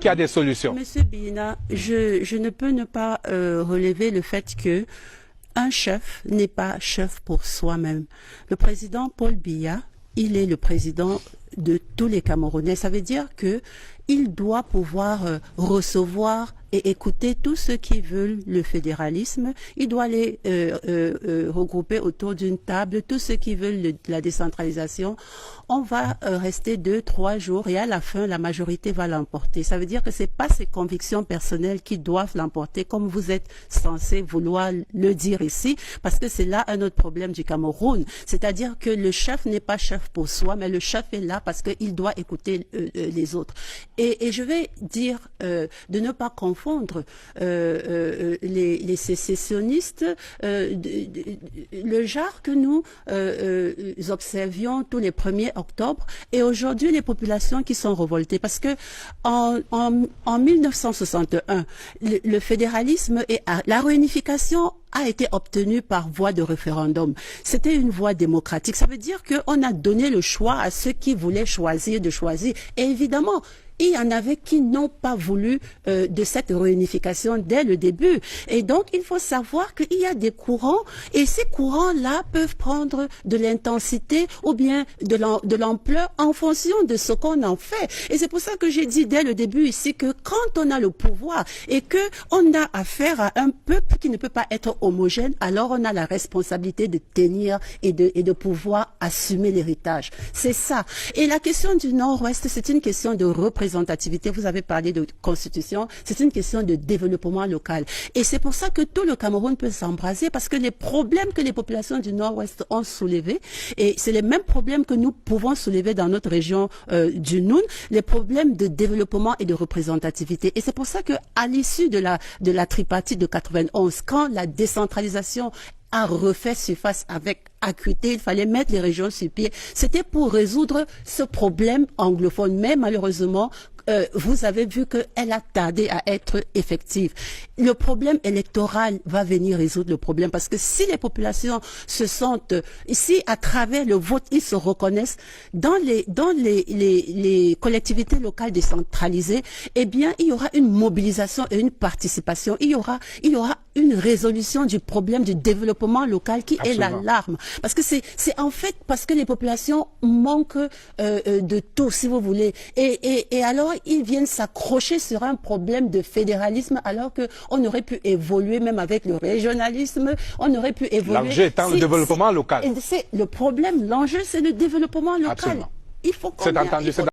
Qui a des solutions. Monsieur Bina, je ne peux ne pas relever le fait que un chef n'est pas chef pour soi-même. Le président Paul Biya, il est le président de tous les Camerounais. Ça veut dire que il doit pouvoir recevoir et écouter tous ceux qui veulent le fédéralisme. Il doit les regrouper autour d'une table, tous ceux qui veulent la décentralisation. On va rester 2-3 jours et à la fin, la majorité va l'emporter. Ça veut dire que c'est pas ses convictions personnelles qui doivent l'emporter, comme vous êtes censé vouloir le dire ici, parce que c'est là un autre problème du Cameroun. C'est-à-dire que le chef n'est pas chef pour soi, mais le chef est là parce qu'il doit écouter les autres. Et je vais dire de ne pas confondre les sécessionnistes, le genre que nous observions tous les 1er octobre et aujourd'hui les populations qui sont révoltées. Parce que en 1961, le fédéralisme et la réunification a été obtenue par voie de référendum. C'était une voie démocratique. Ça veut dire qu'on a donné le choix à ceux qui voulaient choisir de choisir. Et évidemment, il y en avait qui n'ont pas voulu de cette réunification dès le début. Et donc, il faut savoir qu'il y a des courants et ces courants-là peuvent prendre de l'intensité ou bien de l'ampleur en fonction de ce qu'on en fait. Et c'est pour ça que j'ai dit dès le début ici que quand on a le pouvoir et que on a affaire à un peuple qui ne peut pas être homogène, alors on a la responsabilité de tenir et de pouvoir assumer l'héritage. C'est ça. Et la question du Nord-Ouest, c'est une question de représentativité. Vous avez parlé de constitution, c'est une question de développement local. Et c'est pour ça que tout le Cameroun peut s'embraser, parce que les problèmes que les populations du Nord-Ouest ont soulevés, et c'est les mêmes problèmes que nous pouvons soulever dans notre région du Noun, les problèmes de développement et de représentativité. Et c'est pour ça que à l'issue de la tripartite de 91, quand la décentralisation a refait surface avec acuité, il fallait mettre les régions sur pied. C'était pour résoudre ce problème anglophone. Mais malheureusement, vous avez vu qu'elle a tardé à être effective. Le problème électoral va venir résoudre le problème, parce que si les populations se sentent, si à travers le vote, ils se reconnaissent dans les collectivités locales décentralisées, eh bien, il y aura une mobilisation et une participation. Il y aura une résolution du problème du développement local qui est l'alarme. Parce que c'est en fait parce que les populations manquent de tout, si vous voulez. Et alors, ils viennent s'accrocher sur un problème de fédéralisme, alors qu'on aurait pu évoluer même avec le régionalisme, on aurait pu évoluer. L'enjeu étant le développement local. Le problème, l'enjeu, c'est le développement local. Absolument. Il faut qu'on